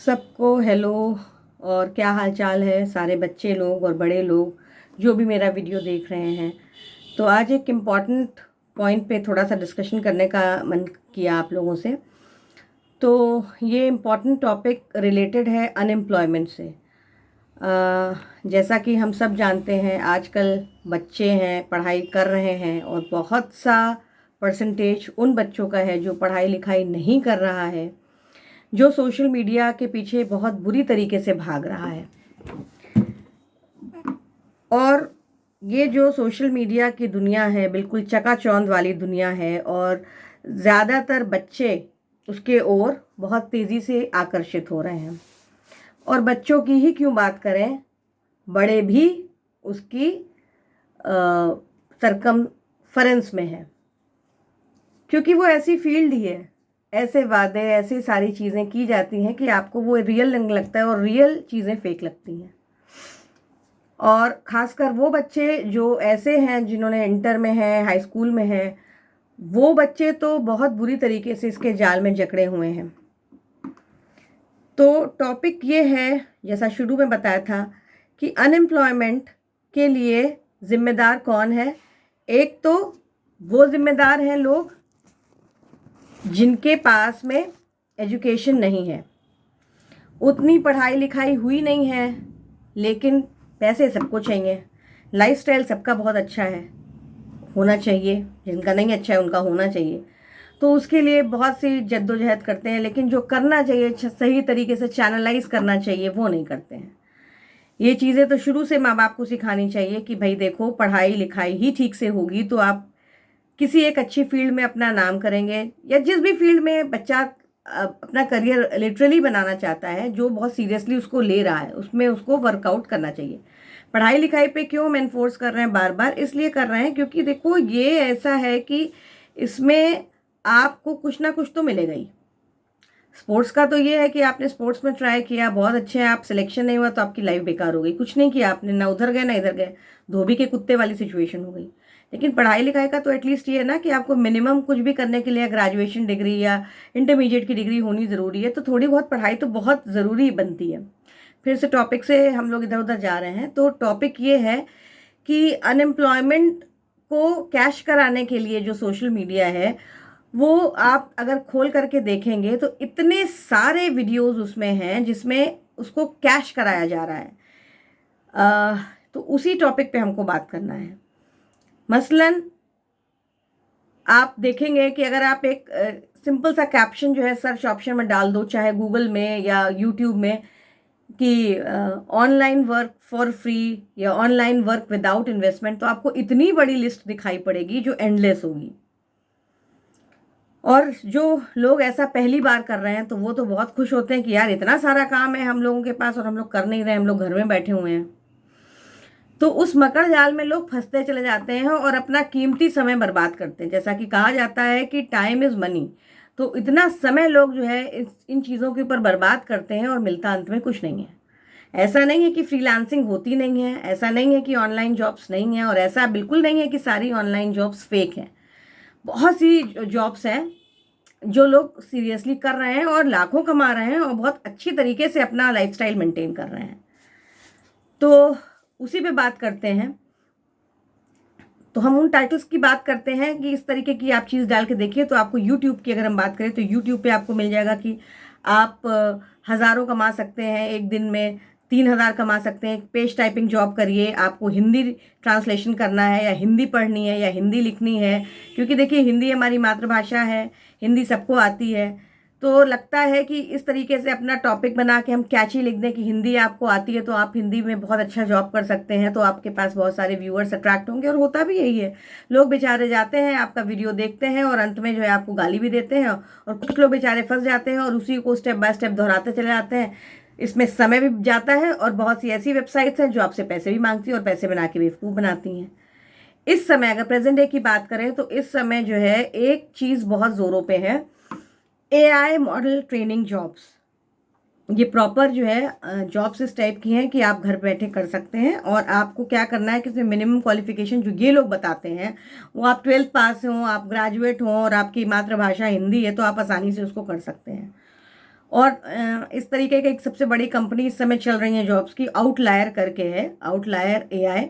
सबको हेलो। और क्या हाल चाल है सारे बच्चे लोग और बड़े लोग जो भी मेरा वीडियो देख रहे हैं। तो आज एक इम्पॉर्टेंट पॉइंट पे थोड़ा सा डिस्कशन करने का मन किया आप लोगों से। तो ये इम्पॉर्टेंट टॉपिक रिलेटेड है अनएम्प्लॉयमेंट से। जैसा कि हम सब जानते हैं आजकल बच्चे हैं पढ़ाई कर रहे हैं और बहुत सा परसेंटेज उन बच्चों का है जो पढ़ाई लिखाई नहीं कर रहा है, जो सोशल मीडिया के पीछे बहुत बुरी तरीके से भाग रहा है। और ये जो सोशल मीडिया की दुनिया है बिल्कुल चकाचौंध वाली दुनिया है और ज़्यादातर बच्चे उसके ओर बहुत तेज़ी से आकर्षित हो रहे हैं। और बच्चों की ही क्यों बात करें, बड़े भी उसकी सरकमफरेंस में है, क्योंकि वो ऐसी फील्ड ही है। ऐसे वादे ऐसी सारी चीज़ें की जाती हैं कि आपको वो रियल लगता है और रियल चीज़ें फेक लगती हैं। और ख़ासकर वो बच्चे जो ऐसे हैं जिन्होंने इंटर में है, हाई स्कूल में है, वो बच्चे तो बहुत बुरी तरीके से इसके जाल में जकड़े हुए हैं। तो टॉपिक ये है, जैसा शुरू में बताया था, कि अनएम्प्लॉयमेंट के लिए ज़िम्मेदार कौन है। एक तो वो ज़िम्मेदार हैं लोग जिनके पास में एजुकेशन नहीं है, उतनी पढ़ाई लिखाई हुई नहीं है, लेकिन पैसे सबको चाहिए, लाइफस्टाइल सबका बहुत अच्छा है, होना चाहिए, जिनका नहीं अच्छा है उनका होना चाहिए। तो उसके लिए बहुत सी जद्दोजहद करते हैं, लेकिन जो करना चाहिए सही तरीके से चैनलाइज करना चाहिए वो नहीं करते हैं। ये चीज़ें तो शुरू से माँ बाप को सिखानी चाहिए कि भाई देखो, पढ़ाई लिखाई ही ठीक से होगी तो आप किसी एक अच्छी फील्ड में अपना नाम करेंगे, या जिस भी फील्ड में बच्चा अपना करियर लिटरली बनाना चाहता है, जो बहुत सीरियसली उसको ले रहा है, उसमें उसको वर्कआउट करना चाहिए। पढ़ाई लिखाई पे क्यों हम एनफोर्स कर रहे हैं बार बार, इसलिए कर रहे हैं क्योंकि देखो ये ऐसा है कि इसमें आपको कुछ ना कुछ तो मिलेगा ही। स्पोर्ट्स का तो ये है कि आपने स्पोर्ट्स में ट्राई किया, बहुत अच्छे हैं आप, सिलेक्शन नहीं हुआ तो आपकी लाइफ बेकार हो गई, कुछ नहीं किया आपने, ना उधर गए ना इधर गए, धोबी के कुत्ते वाली सिचुएशन हो गई। लेकिन पढ़ाई लिखाई का तो एटलीस्ट ये है ना कि आपको मिनिमम कुछ भी करने के लिए ग्रेजुएशन डिग्री या इंटरमीडिएट की डिग्री होनी ज़रूरी है। तो थोड़ी बहुत पढ़ाई तो बहुत ज़रूरी बनती है। फिर से टॉपिक से हम लोग इधर उधर जा रहे हैं। तो टॉपिक ये है कि अनएम्प्लॉयमेंट को कैश कराने के लिए जो सोशल मीडिया है, वो आप अगर खोल करके देखेंगे तो इतने सारे वीडियोस उसमें हैं जिसमें उसको कैश कराया जा रहा है। तो उसी टॉपिक पे हमको बात करना है। मसलन आप देखेंगे कि अगर आप एक सिंपल सा कैप्शन जो है सर्च ऑप्शन में डाल दो, चाहे गूगल में या यूट्यूब में, कि ऑनलाइन वर्क फॉर फ्री या ऑनलाइन वर्क विदाउट इन्वेस्टमेंट, तो आपको इतनी बड़ी लिस्ट दिखाई पड़ेगी जो एंडलेस होगी। और जो लोग ऐसा पहली बार कर रहे हैं तो वो तो बहुत खुश होते हैं कि यार इतना सारा काम है हम लोगों के पास और हम लोग कर नहीं रहे, हम लोग घर में बैठे हुए हैं। तो उस मकड़ जाल में लोग फंसते चले जाते हैं और अपना कीमती समय बर्बाद करते हैं। जैसा कि कहा जाता है कि टाइम इज़ मनी। तो इतना समय लोग जो है इन चीज़ों के ऊपर बर्बाद करते हैं और मिलता अंत में कुछ नहीं है। ऐसा नहीं है कि फ्रीलांसिंग होती नहीं है, ऐसा नहीं है कि ऑनलाइन जॉब्स नहीं है, और ऐसा बिल्कुल नहीं है कि सारी ऑनलाइन जॉब्स फेक हैं। बहुत सी जॉब्स हैं जो लोग सीरियसली कर रहे हैं और लाखों कमा रहे हैं और बहुत अच्छी तरीके से अपना लाइफस्टाइल मेंटेन कर रहे हैं। तो उसी पे बात करते हैं। तो हम उन टाइटल्स की बात करते हैं कि इस तरीके की आप चीज़ डाल के देखिए तो आपको यूट्यूब की अगर हम बात करें तो यूट्यूब पे आपको मिल जाएगा कि आप हज़ारों कमा सकते हैं, एक दिन में 3,000 कमा सकते हैं। पेज टाइपिंग जॉब करिए, आपको हिंदी ट्रांसलेशन करना है या हिंदी पढ़नी है या हिंदी लिखनी है, क्योंकि देखिए हिंदी हमारी मातृभाषा है, हिंदी सबको आती है। तो लगता है कि इस तरीके से अपना टॉपिक बना के हम कैची लिख दें कि हिंदी आपको आती है तो आप हिंदी में बहुत अच्छा जॉब कर सकते हैं, तो आपके पास बहुत सारे व्यूअर्स अट्रैक्ट होंगे। और होता भी यही है, लोग बेचारे जाते हैं आपका वीडियो देखते हैं और अंत में जो है आपको गाली भी देते हैं, और कुछ लोग बेचारे फंस जाते हैं और उसी को स्टेप बाय स्टेप दोहराते चले जाते हैं। इसमें समय भी जाता है और बहुत सी ऐसी वेबसाइट्स हैं जो आपसे पैसे भी मांगती हैं और पैसे बना के बेवकूफ़ बनाती हैं। इस समय अगर प्रेजेंट डे की बात करें तो इस समय जो है एक चीज़ बहुत ज़ोरों पे है, AI मॉडल ट्रेनिंग जॉब्स। ये प्रॉपर जो है जॉब्स इस टाइप की हैं कि आप घर बैठे कर सकते हैं। और आपको क्या करना है कि इसमें मिनिमम क्वालिफिकेशन जो ये लोग बताते हैं वो आप 12th पास हों, आप ग्रेजुएट हों और आपकी मातृभाषा हिंदी है तो आप आसानी से उसको कर सकते हैं। और इस तरीके की एक सबसे बड़ी कंपनी इस समय चल रही है जॉब्स की, आउटलायर करके है, आउटलायर एआई।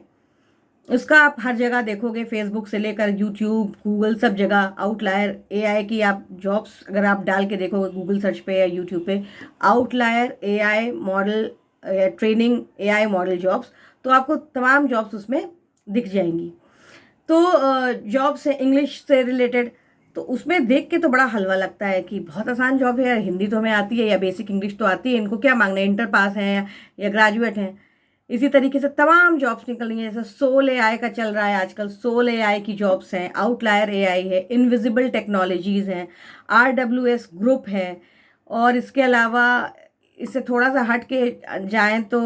उसका आप हर जगह देखोगे, फेसबुक से लेकर यूट्यूब, गूगल, सब जगह आउटलायर एआई की आप जॉब्स अगर आप डाल के देखोगे गूगल सर्च पे या यूट्यूब पे, outlier AI model training AI model jobs, तो आपको तमाम जॉब्स उसमें दिख जाएंगी। तो जॉब्स है इंग्लिश से रिलेटेड, तो उसमें देख के तो बड़ा हलवा लगता है कि बहुत आसान जॉब है यार, हिंदी तो हमें आती है या बेसिक इंग्लिश तो आती है, इनको क्या मांगना है, इंटर पास हैं या ग्रेजुएट हैं। इसी तरीके से तमाम जॉब्स निकल रही हैं, जैसे सोल एआई का चल रहा है आजकल, सोल एआई की जॉब्स हैं, आउटलायर एआई है, इनविजिबल टेक्नोलॉजीज़ हैं, आरडब्ल्यूएस ग्रुप है, और इसके अलावा इससे थोड़ा सा हट के जाएँ तो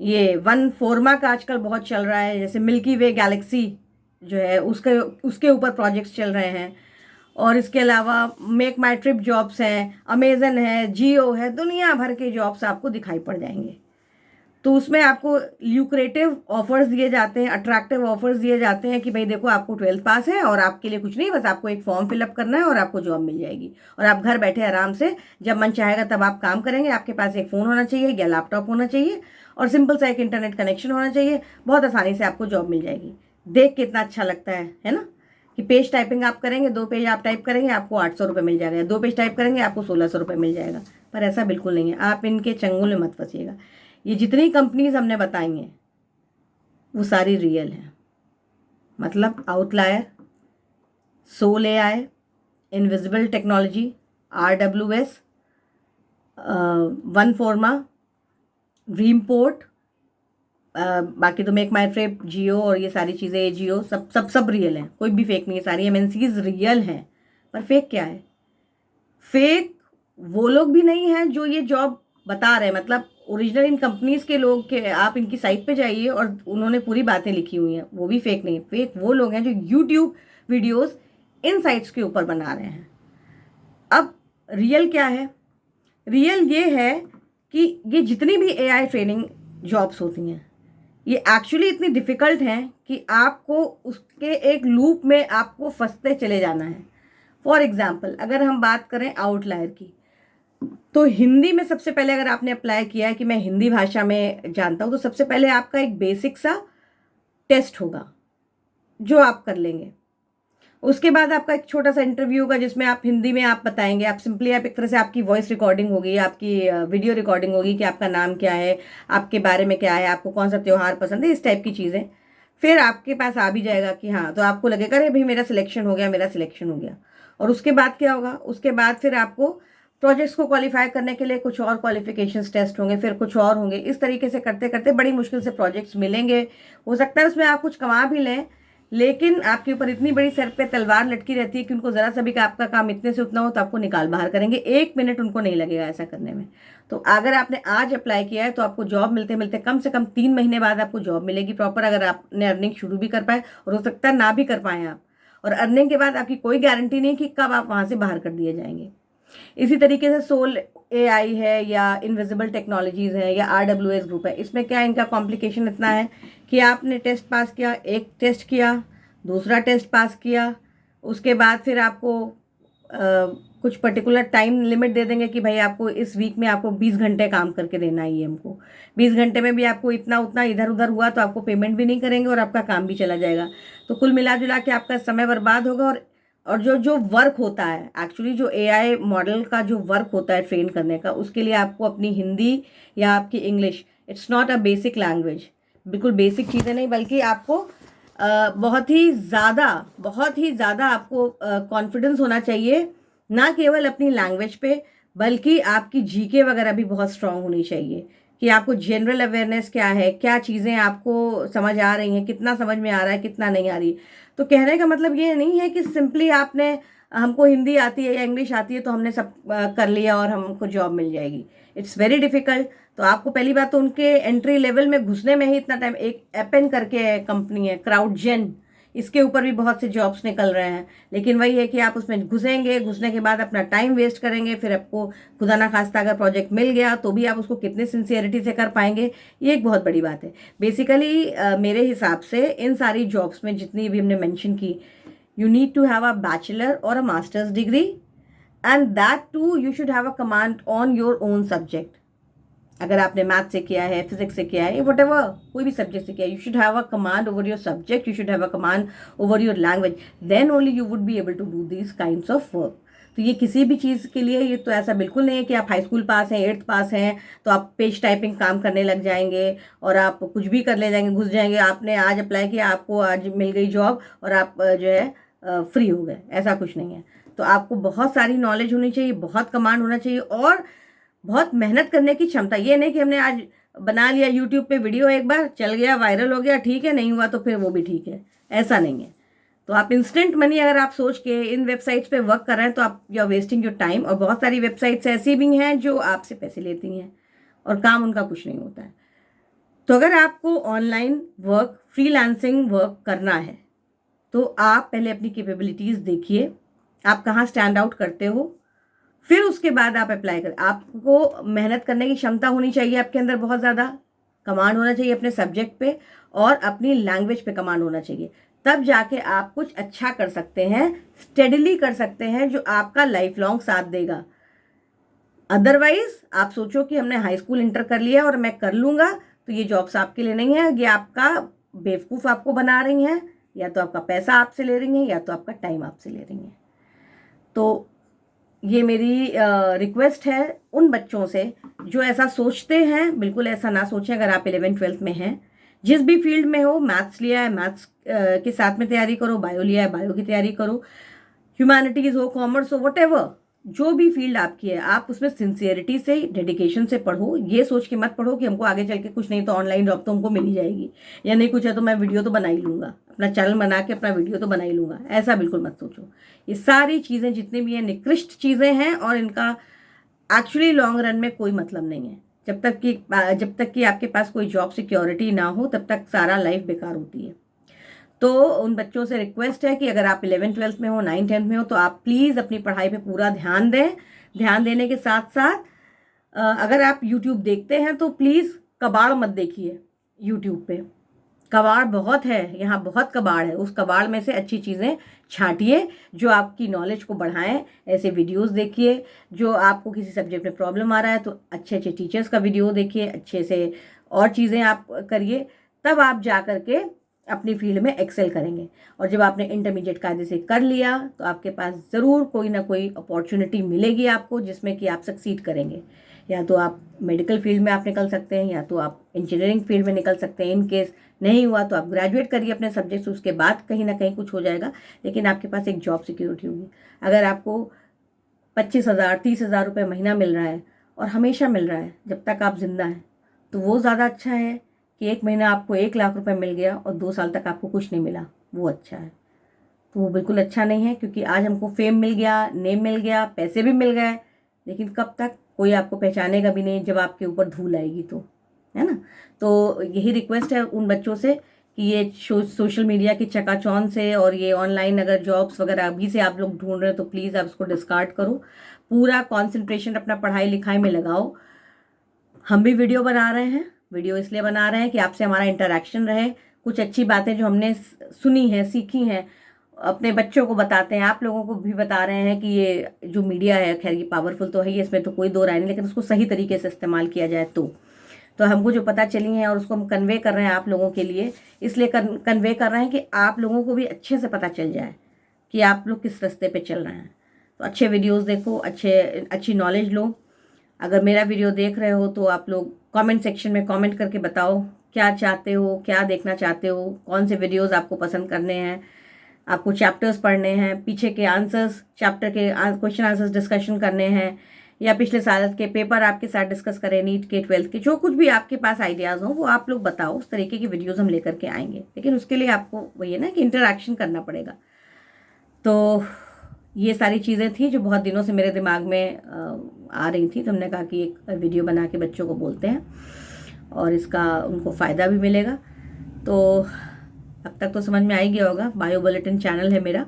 ये वन फोर्मा का आजकल बहुत चल रहा है, जैसे मिल्की वे गैलेक्सी जो है उसके ऊपर प्रोजेक्ट्स चल रहे हैं। और इसके अलावा मेक माई ट्रिप जॉब्स हैं, अमेजन है, जियो है, दुनिया भर के जॉब्स आपको दिखाई पड़ जाएंगे। तो उसमें आपको ल्यूक्रेटिव ऑफर्स दिए जाते हैं, अट्रैक्टिव ऑफर्स दिए जाते हैं कि भाई देखो आपको 12th पास है और आपके लिए कुछ नहीं, बस आपको एक फॉर्म फिलअप करना है और आपको जॉब मिल जाएगी, और आप घर बैठे आराम से जब मन चाहेगा तब आप काम करेंगे। आपके पास एक फ़ोन होना चाहिए या लैपटॉप होना चाहिए और सिंपल सा एक इंटरनेट कनेक्शन होना चाहिए, बहुत आसानी से आपको जॉब मिल जाएगी। देख कितना अच्छा लगता है ना, कि पेज टाइपिंग आप करेंगे, 2 पेज आप टाइप करेंगे आपको 800 रुपये मिल जाएगा, 2 पेज टाइप करेंगे आपको 1600 रुपये मिल जाएगा। पर ऐसा बिल्कुल नहीं है, आप इनके चंगुल में मत फंसिएगा। ये जितनी कंपनीज हमने बताई हैं वो सारी रियल हैं, मतलब outlier, Soul AI, Invisible Technology, RWS, One Forma, Dreamport, बाकी तो मेक माई ट्रिप, जियो और ये सारी चीज़ें, जियो, सब सब सब रियल हैं, कोई भी फेक नहीं है, सारी एमएनसीज रियल हैं। पर फेक क्या है? फेक वो लोग भी नहीं हैं जो ये जॉब बता रहे हैं, मतलब ओरिजिनल इन कंपनीज के लोग के आप इनकी साइट पे जाइए और उन्होंने पूरी बातें लिखी हुई हैं, वो भी फेक नहीं है। फेक वो लोग हैं जो यूट्यूब वीडियोस इन साइट्स के ऊपर बना रहे हैं। अब रियल क्या है? रियल ये है कि ये जितनी भी एआई ट्रेनिंग जॉब्स होती हैं ये एक्चुअली इतनी डिफ़िकल्ट हैं कि आपको उसके एक लूप में आपको फंसते चले जाना है। फॉर एग्जाम्पल अगर हम बात करें आउटलायर की, तो हिंदी में सबसे पहले अगर आपने अप्लाई किया है कि मैं हिंदी भाषा में जानता हूँ, तो सबसे पहले आपका एक बेसिक सा टेस्ट होगा जो आप कर लेंगे। उसके बाद आपका एक छोटा सा इंटरव्यू होगा जिसमें आप हिंदी में आप बताएंगे, आप सिंपली आप एक तरह से आपकी वॉइस रिकॉर्डिंग होगी, आपकी वीडियो रिकॉर्डिंग होगी कि आपका नाम क्या है, आपके बारे में क्या है, आपको कौन सा त्यौहार पसंद है, इस टाइप की चीज़ें। फिर आपके पास आ भी जाएगा कि हाँ, तो आपको लगेगा अरे भाई मेरा सिलेक्शन हो गया, मेरा सिलेक्शन हो गया। और उसके बाद क्या होगा? उसके बाद फिर आपको प्रोजेक्ट्स को क्वालिफाई करने के लिए कुछ और क्वालिफिकेशंस टेस्ट होंगे, फिर कुछ और होंगे। इस तरीके से करते करते बड़ी मुश्किल से प्रोजेक्ट्स मिलेंगे। हो सकता है उसमें आप कुछ कमा भी लें, लेकिन आपके ऊपर इतनी बड़ी सर पे तलवार लटकी रहती है कि उनको ज़रा सा भी आपका काम इतने से उतना हो तो आपको निकाल बाहर करेंगे। 1 मिनट उनको नहीं लगेगा ऐसा करने में। तो अगर आपने आज अप्लाई किया है तो आपको जॉब मिलते मिलते कम से कम 3 महीने बाद आपको जॉब मिलेगी प्रॉपर, अगर आपने अर्निंग शुरू भी कर पाए, और हो सकता है ना भी कर पाएँ आप। और अर्निंग के बाद आपकी कोई गारंटी नहीं कि कब आप वहाँ से बाहर कर दिए जाएंगे। इसी तरीके से सोल एआई है या इनविजिबल टेक्नोलॉजीज़ है या आरडब्ल्यूएस ग्रुप है, इसमें क्या इनका कॉम्प्लिकेशन इतना है कि आपने टेस्ट पास किया, एक टेस्ट किया, दूसरा टेस्ट पास किया, उसके बाद फिर आपको कुछ पर्टिकुलर टाइम लिमिट दे देंगे कि भाई आपको इस वीक में आपको 20 घंटे काम करके देना है। ये हमको 20 घंटे में भी आपको इतना उतना इधर उधर हुआ तो आपको पेमेंट भी नहीं करेंगे और आपका काम भी चला जाएगा। तो कुल मिला जुला के आपका समय बर्बाद होगा। और जो जो वर्क होता है एक्चुअली, जो एआई मॉडल का जो वर्क होता है ट्रेन करने का, उसके लिए आपको अपनी हिंदी या आपकी English, it's not a basic language, बिल्कुल बेसिक चीज़ें नहीं, बल्कि आपको बहुत ही ज़्यादा आपको कॉन्फिडेंस होना चाहिए, ना केवल अपनी लैंग्वेज पे बल्कि आपकी जीके वगैरह भी बहुत स्ट्रांग होनी चाहिए कि आपको जनरल अवेयरनेस क्या है, क्या चीज़ें आपको समझ आ रही हैं, कितना समझ में आ रहा है, कितना नहीं आ रही। तो कहने का मतलब ये नहीं है कि सिंपली आपने हमको हिंदी आती है या इंग्लिश आती है तो हमने सब कर लिया और हमको जॉब मिल जाएगी। It's very difficult. तो आपको पहली बात तो उनके एंट्री लेवल में घुसने में ही इतना टाइम, एक एपेन करके कंपनी है क्राउडजेन, इसके ऊपर भी बहुत से जॉब्स निकल रहे हैं, लेकिन वही है कि आप उसमें घुसेंगे, घुसने के बाद अपना टाइम वेस्ट करेंगे, फिर आपको खुदा ना खास्ता अगर प्रोजेक्ट मिल गया तो भी आप उसको कितने सिंसियरिटी से कर पाएंगे, ये एक बहुत बड़ी बात है। बेसिकली मेरे हिसाब से इन सारी जॉब्स में जितनी भी हमने मेंशन की, you need to have a bachelor और a masters degree and that too you should have a command on your own subject. अगर आपने मैथ से किया है, फिजिक्स से किया है, वट एवर कोई भी सब्जेक्ट से किया है, you should have a command over your subject, you should have a command over your language, then only you would be able to do this kinds of work. तो ये किसी भी चीज़ के लिए, ये तो ऐसा बिल्कुल नहीं है कि आप हाई स्कूल पास हैं, 8th पास हैं तो आप पेज टाइपिंग काम करने लग जाएंगे और आप कुछ भी कर ले जाएंगे, घुस जाएंगे। आपने आज अप्लाई किया, आपको आज मिल गई जॉब और आप जो है फ्री हो गए, ऐसा कुछ नहीं है। तो आपको बहुत सारी नॉलेज होनी चाहिए, बहुत कमांड होना चाहिए और बहुत मेहनत करने की क्षमता। ये नहीं कि हमने आज बना लिया यूट्यूब पे वीडियो, एक बार चल गया, वायरल हो गया, ठीक है, नहीं हुआ तो फिर वो भी ठीक है, ऐसा नहीं है। तो आप इंस्टेंट मनी अगर आप सोच के इन वेबसाइट्स पे वर्क कर रहे हैं तो आप you are wasting your time. और बहुत सारी वेबसाइट्स ऐसी भी हैं जो आपसे पैसे लेती हैं और काम उनका कुछ नहीं होता है। तो अगर आपको ऑनलाइन वर्क, फ्रीलांसिंग वर्क करना है तो आप पहले अपनी कैपेबिलिटीज़ देखिए, आप कहाँ स्टैंड आउट करते हो, फिर उसके बाद आप अप्लाई करें। आपको मेहनत करने की क्षमता होनी चाहिए आपके अंदर, बहुत ज़्यादा कमांड होना चाहिए अपने सब्जेक्ट पे और अपनी लैंग्वेज पे कमांड होना चाहिए। तब जाके आप कुछ अच्छा कर सकते हैं, स्टेडीली कर सकते हैं, जो आपका लाइफ लॉन्ग साथ देगा। अदरवाइज आप सोचो कि हमने हाई स्कूल इंटर कर लिया और मैं कर लूँगा, तो ये जॉब्स आपके लिए नहीं है। ये आपका बेवकूफ़ आपको बना रही हैं, या तो आपका पैसा आपसे ले रही हैं या तो आपका टाइम आपसे ले रही हैं। तो ये मेरी रिक्वेस्ट है उन बच्चों से जो ऐसा सोचते हैं, बिल्कुल ऐसा ना सोचें। अगर आप 11th 12th में हैं, जिस भी फील्ड में हो, मैथ्स लिया है मैथ्स के साथ में तैयारी करो, बायो लिया है बायो की तैयारी करो, ह्यूमैनिटीज़ हो, कॉमर्स हो, वट जो भी फील्ड आपकी है, आप उसमें सिंसियरिटी से, डेडिकेशन से पढ़ो। ये सोच के मत पढ़ो कि हमको आगे चल के कुछ नहीं तो ऑनलाइन जॉब तो हमको मिल ही जाएगी, या नहीं कुछ है तो मैं वीडियो तो बना ही लूँगा, अपना चैनल बना के अपना वीडियो तो बना ही लूँगा, ऐसा बिल्कुल मत सोचो। ये सारी चीज़ें जितनी भी हैं निकृष्ट चीज़ें हैं और इनका एक्चुअली लॉन्ग रन में कोई मतलब नहीं है। जब तक कि आपके पास कोई जॉब सिक्योरिटी ना हो तब तक सारा लाइफ बेकार होती है। तो उन बच्चों से रिक्वेस्ट है कि अगर आप 11th 12th में हो, 9th 10th में हो, तो आप प्लीज़ अपनी पढ़ाई पे पूरा ध्यान दें। ध्यान देने के साथ साथ अगर आप यूट्यूब देखते हैं तो प्लीज़ कबाड़ मत देखिए। यूट्यूब पे कबाड़ बहुत है, यहाँ बहुत कबाड़ है। उस कबाड़ में से अच्छी चीज़ें छांटिए जो आपकी नॉलेज को बढ़ाएं। ऐसे वीडियोस देखिए। जो आपको किसी सब्जेक्ट में प्रॉब्लम आ रहा है तो अच्छे अच्छे टीचर्स का वीडियो देखिए, अच्छे से और चीज़ें आप करिए, तब आप जा कर के अपनी फील्ड में एक्सेल करेंगे। और जब आपने इंटरमीडिएट कायदे से कर लिया तो आपके पास ज़रूर कोई ना कोई अपॉर्चुनिटी मिलेगी आपको, जिसमें कि आप सक्सीड करेंगे। या तो आप मेडिकल फील्ड में आप निकल सकते हैं, या तो आप इंजीनियरिंग फील्ड में निकल सकते हैं। इन केस नहीं हुआ तो आप ग्रेजुएट करिए अपने सब्जेक्ट से, उसके बाद कहीं ना कहीं कुछ हो जाएगा, लेकिन आपके पास एक जॉब सिक्योरिटी होगी। अगर आपको 25,000 30,000 रुपये महीना मिल रहा है और हमेशा मिल रहा है जब तक आप जिंदा हैं, तो वो ज़्यादा अच्छा है कि एक महीना आपको 1,00,000 रुपये मिल गया और 2 साल तक आपको कुछ नहीं मिला। वो अच्छा है। तो वो बिल्कुल अच्छा नहीं है, क्योंकि आज हमको फेम मिल गया, नेम मिल गया, पैसे भी मिल गए, लेकिन कब तक कोई आपको पहचानेगा भी नहीं जब आपके ऊपर धूल आएगी, तो है ना। तो यही रिक्वेस्ट है उन बच्चों से कि ये सोशल मीडिया की चकाचौंध से और ये ऑनलाइन अगर जॉब्स वगैरह अभी से आप लोग ढूंढ रहे हो तो प्लीज़ आप उसको डिस्कार्ड करो। पूरा कॉन्सेंट्रेशन अपना पढ़ाई लिखाई में लगाओ। हम भी वीडियो बना रहे हैं, वीडियो इसलिए बना रहे हैं कि आपसे हमारा इंटरेक्शन रहे। कुछ अच्छी बातें जो हमने सुनी हैं, सीखी हैं, अपने बच्चों को बताते हैं, आप लोगों को भी बता रहे हैं कि ये जो मीडिया है, खैर ये पावरफुल तो है ही, इसमें तो कोई दो राय नहीं, लेकिन उसको सही तरीके से इस्तेमाल किया जाए तो हमको जो पता चली हैं और उसको हम कन्वे कर रहे हैं आप लोगों के लिए, इसलिए कन्वे कर रहे हैं कि आप लोगों को भी अच्छे से पता चल जाए कि आप लोग किस रास्ते पे चल रहे हैं। तो अच्छे वीडियोस देखो, अच्छी नॉलेज लो। अगर मेरा वीडियो देख रहे हो तो आप लोग कमेंट सेक्शन में कमेंट करके बताओ क्या चाहते हो, क्या देखना चाहते हो, कौन से वीडियोस आपको पसंद करने हैं, आपको चैप्टर्स पढ़ने हैं, पीछे के आंसर्स, चैप्टर के क्वेश्चन आंसर्स डिस्कशन करने हैं, या पिछले साल के पेपर आपके साथ डिस्कस करें, नीट के 12th के, जो कुछ भी आपके पास आइडियाज़ हो वो आप लोग बताओ। उस तरीके की वीडियोस हम लेकर के आएंगे, लेकिन उसके लिए आपको वही है ना कि इंटरेक्शन करना पड़ेगा। तो ये सारी चीज़ें थी जो बहुत दिनों से मेरे दिमाग में आ रही थी, तो हमने कहा कि एक वीडियो बना के बच्चों को बोलते हैं और इसका उनको फ़ायदा भी मिलेगा। तो अब तक तो समझ में आ ही गया होगा, बायो बुलेटिन चैनल है मेरा,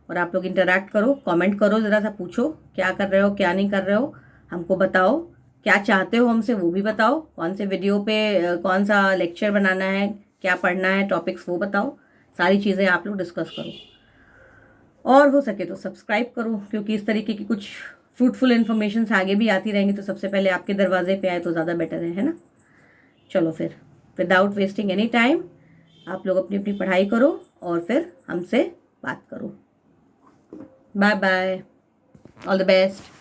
और आप लोग इंटरेक्ट करो, कमेंट करो, ज़रा सा पूछो क्या कर रहे हो, क्या नहीं कर रहे हो, हमको बताओ, क्या चाहते हो हमसे वो भी बताओ, कौन से वीडियो पे कौन सा लेक्चर बनाना है, क्या पढ़ना है, टॉपिक्स वो बताओ, सारी चीज़ें आप लोग डिस्कस करो। और हो सके तो सब्सक्राइब करो, क्योंकि इस तरीके की कुछ फ्रूटफुल इन्फॉर्मेशन आगे भी आती रहेंगी, तो सबसे पहले आपके दरवाजे पे आए तो ज़्यादा बेटर है ना। चलो फिर, विदाउट वेस्टिंग एनी टाइम आप लोग अपनी अपनी पढ़ाई करो और फिर हमसे बात करो। Bye bye, all the best.